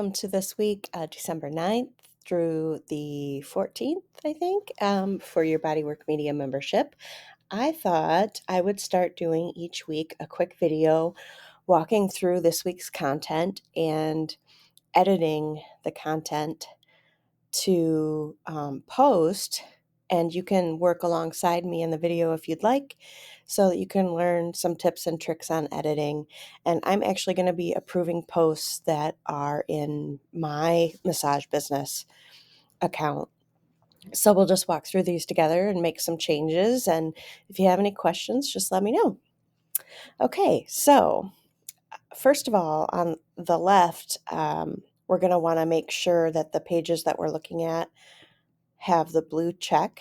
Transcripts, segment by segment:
Welcome to this week, December 9th through the 14th, I think, for your Bodywork Media membership. I thought I would start doing each week a quick video walking through this week's content and editing the content to post. And you can work alongside me in the video if you'd like, so that you can learn some tips and tricks on editing. And I'm actually going to be approving posts that are in my massage business account. So we'll just walk through these together and make some changes. And if you have any questions, just let me know. Okay, so first of all, on the left, we're going to want to make sure that the pages that we're looking at have the blue check.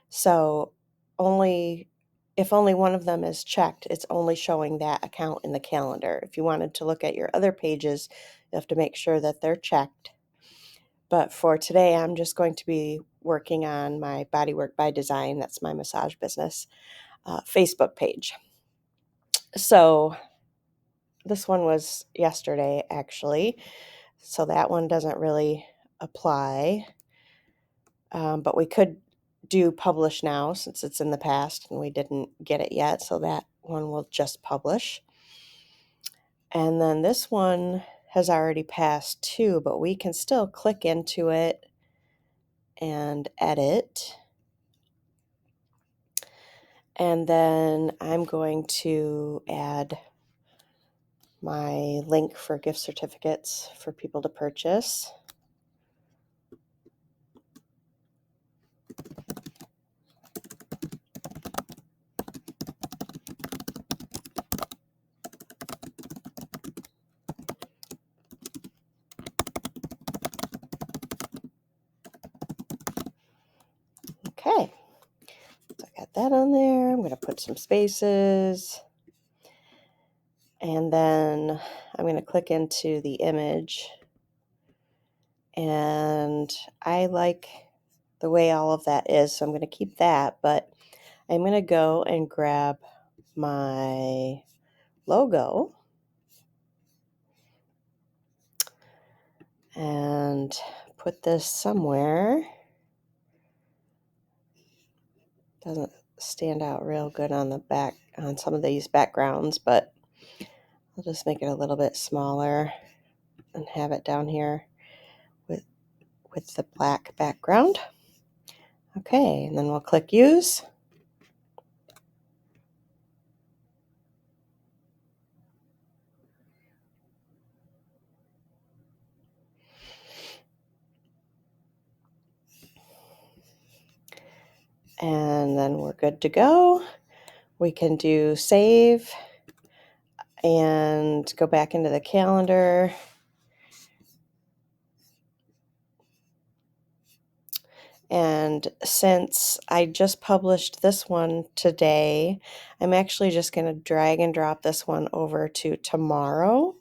So if only one of them is checked, it's only showing that account in the calendar. If you wanted to look at your other pages, you have to make sure that they're checked. But for today, I'm just going to be working on my Bodywork by Design, that's my massage business, Facebook page. So this one was yesterday, actually. So that one doesn't really apply. But we could do publish now since it's in the past and we didn't get it yet. So that one will just publish. And then this one has already passed too, but we can still click into it and edit. And then I'm going to add my link for gift certificates for people to purchase. Okay, so I got that on there. I'm going to put some spaces. And then I'm going to click into the image. And I like the way all of that is, so I'm going to keep that. But I'm going to go and grab my logo and put this somewhere. Doesn't stand out real good on the back on some of these backgrounds, but I'll just make it a little bit smaller and have it down here with the black background. Okay, and then we'll click use. And then we're good to go. We can do save and go back into the calendar. And since I just published this one today, I'm actually just going to drag and drop this one over to tomorrow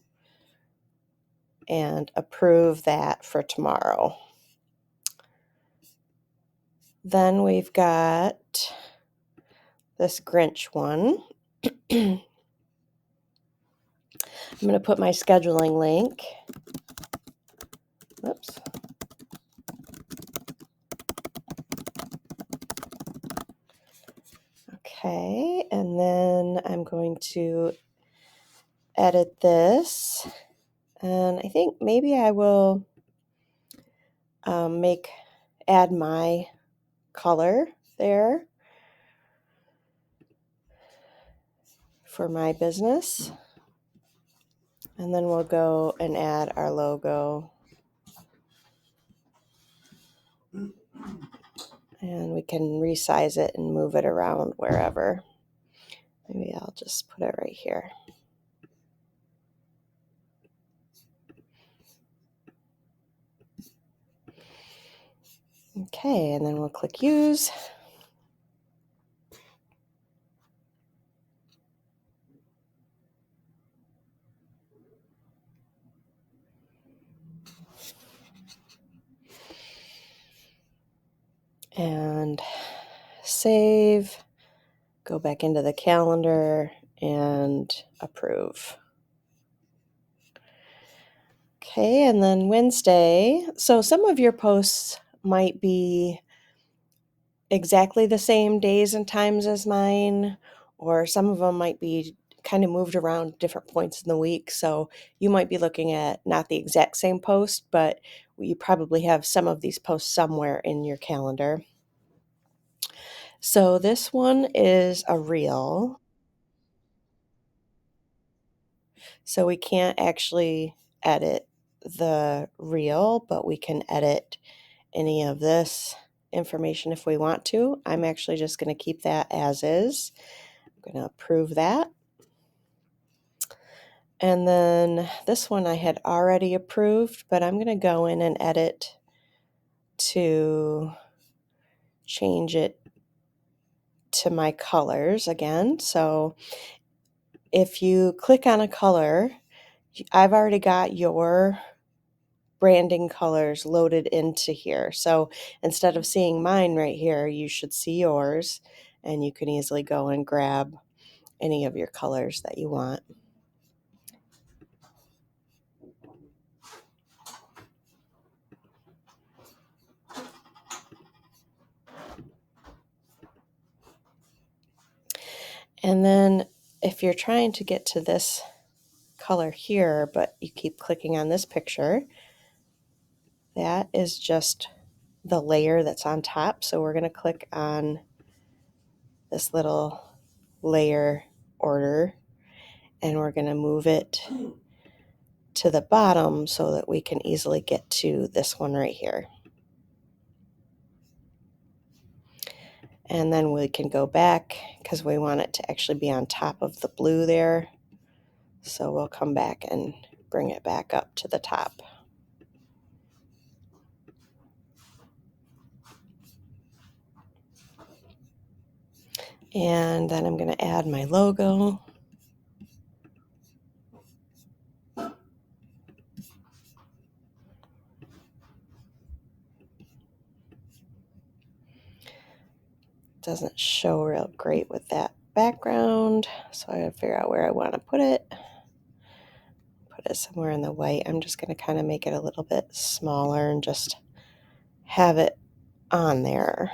and approve that for tomorrow. Then we've got this Grinch one. I'm going to put my scheduling link. Whoops. Okay, and then I'm going to edit this. And I think maybe I will add my color there for my business. And then we'll go and add our logo. And we can resize it and move it around wherever. Maybe I'll just put it right here. Okay, and then we'll click use. And save, go back into the calendar and approve. Okay, and then Wednesday. So some of your posts might be exactly the same days and times as mine, or some of them might be kind of moved around different points in the week. So you might be looking at not the exact same post, but you probably have some of these posts somewhere in your calendar. So this one is a reel. So we can't actually edit the reel, but we can edit any of this information if we want to. I'm actually just going to keep that as is. I'm going to approve that. And then this one I had already approved, but I'm going to go in and edit to change it to my colors again. So if you click on a color, I've already got your branding colors loaded into here. So instead of seeing mine right here, you should see yours, and you can easily go and grab any of your colors that you want. And then if you're trying to get to this color here, but you keep clicking on this picture, that is just the layer that's on top. So we're going to click on this little layer order, and we're going to move it to the bottom so that we can easily get to this one right here. And then we can go back because we want it to actually be on top of the blue there. So we'll come back and bring it back up to the top. And then I'm going to add my logo. Doesn't show real great with that background, so I gotta figure out where I want to put it. Put it somewhere in the white. I'm just going to kind of make it a little bit smaller and just have it on there.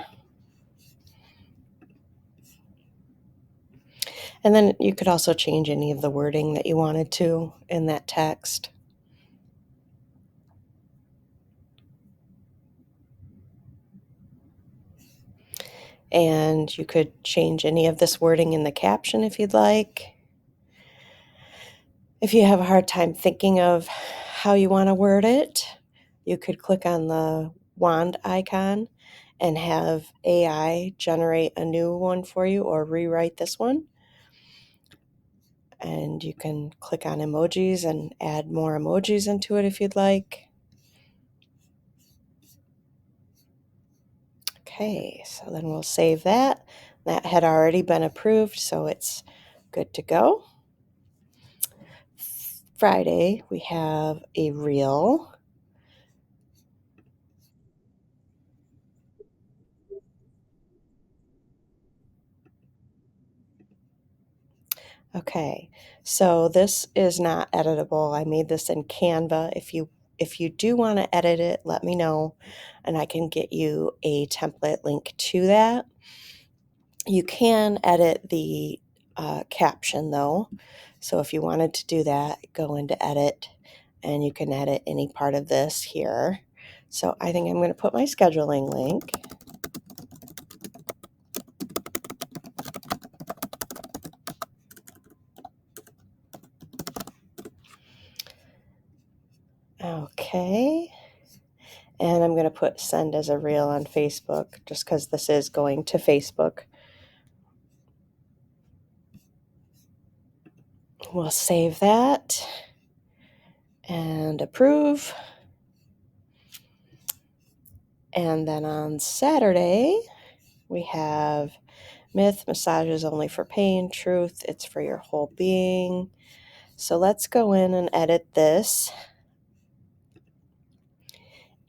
And then you could also change any of the wording that you wanted to in that text. And you could change any of this wording in the caption if you'd like. If you have a hard time thinking of how you want to word it, you could click on the wand icon and have AI generate a new one for you or rewrite this one. And you can click on emojis and add more emojis into it if you'd like. Okay, so then we'll save that. That had already been approved, so it's good to go. Friday, we have a reel. Okay, so this is not editable. I made this in Canva. If you do want to edit it, let me know, and I can get you a template link to that. You can edit the caption though. So if you wanted to do that, go into edit, and you can edit any part of this here. So I think I'm going to put my scheduling link. Okay. And I'm going to put send as a reel on Facebook just because this is going to Facebook. We'll save that and approve. And then on Saturday, we have myth, massage is only for pain, truth, it's for your whole being. So let's go in and edit this.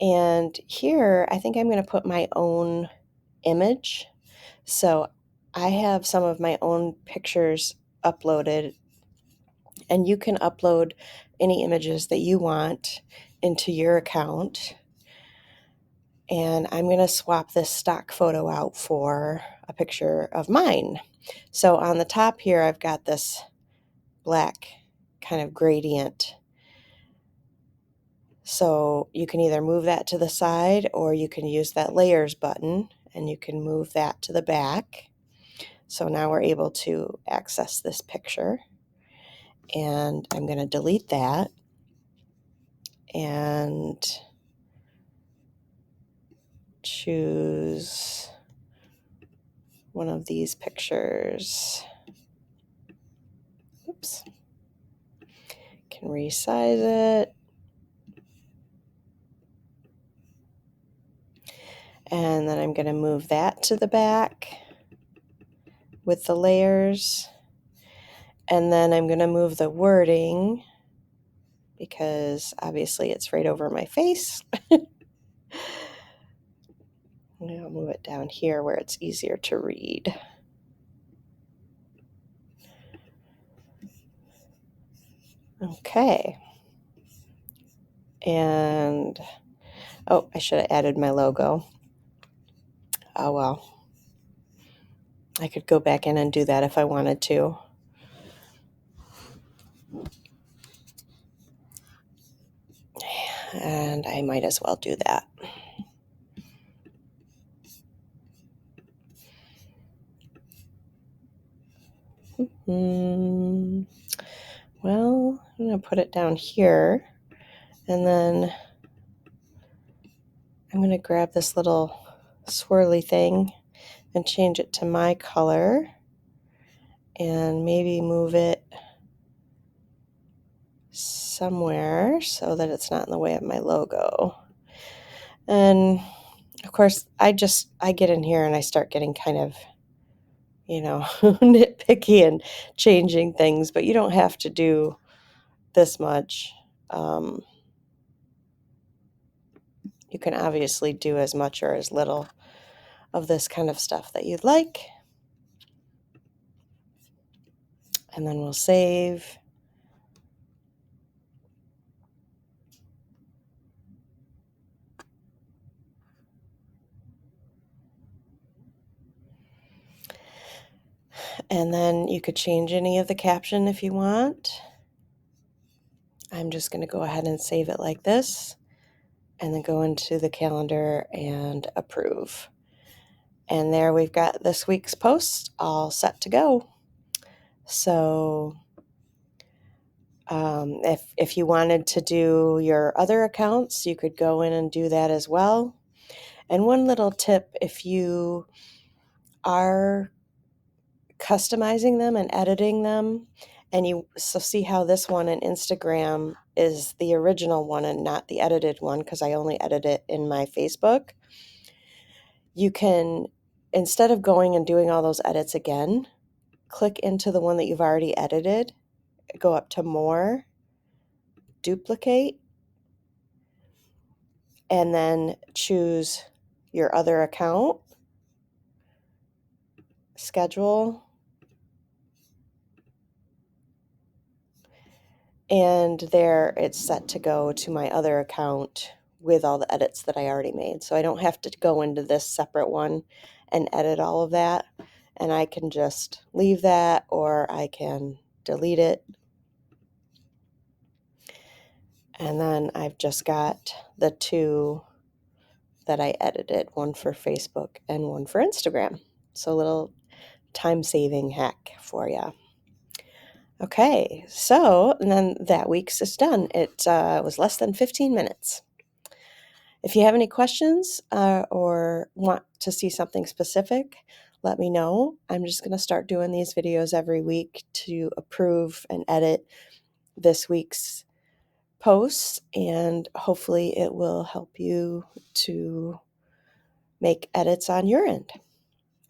And here, I think I'm going to put my own image. So I have some of my own pictures uploaded, and you can upload any images that you want into your account. And I'm going to swap this stock photo out for a picture of mine. So on the top here, I've got this black kind of gradient. So you can either move that to the side or you can use that layers button and you can move that to the back. So now we're able to access this picture. And I'm going to delete that and choose one of these pictures. Oops. Can resize it. And then I'm going to move that to the back with the layers. And then I'm going to move the wording because obviously it's right over my face. I'll move it down here where it's easier to read. Okay. And, oh, I should have added my logo. Oh, well. I could go back in and do that if I wanted to. And I might as well do that. Well, I'm going to put it down here. And then I'm going to grab this little swirly thing and change it to my color. And maybe move it somewhere so that it's not in the way of my logo. And of course, I get in here and I start getting kind of, nitpicky and changing things, but you don't have to do this much. You can obviously do as much or as little of this kind of stuff that you'd like. And then we'll save. And then you could change any of the caption if you want. I'm just going to go ahead and save it like this and then go into the calendar and approve. And there we've got this week's post all set to go. So if you wanted to do your other accounts, you could go in and do that as well. And one little tip, if you are customizing them and editing them, and so see how this one in Instagram is the original one and not the edited one, because I only edit it in my Facebook. You can, instead of going and doing all those edits again, click into the one that you've already edited, go up to more, duplicate, and then choose your other account, schedule, and there it's set to go to my other account with all the edits that I already made. So I don't have to go into this separate one and edit all of that. And I can just leave that or I can delete it. And then I've just got the two that I edited, one for Facebook and one for Instagram. So a little time-saving hack for you. Okay, so and then that week's is done. It was less than 15 minutes. If you have any questions or want to see something specific, let me know. I'm just going to start doing these videos every week to approve and edit this week's posts, and hopefully it will help you to make edits on your end.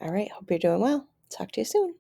All right, hope you're doing well. Talk to you soon.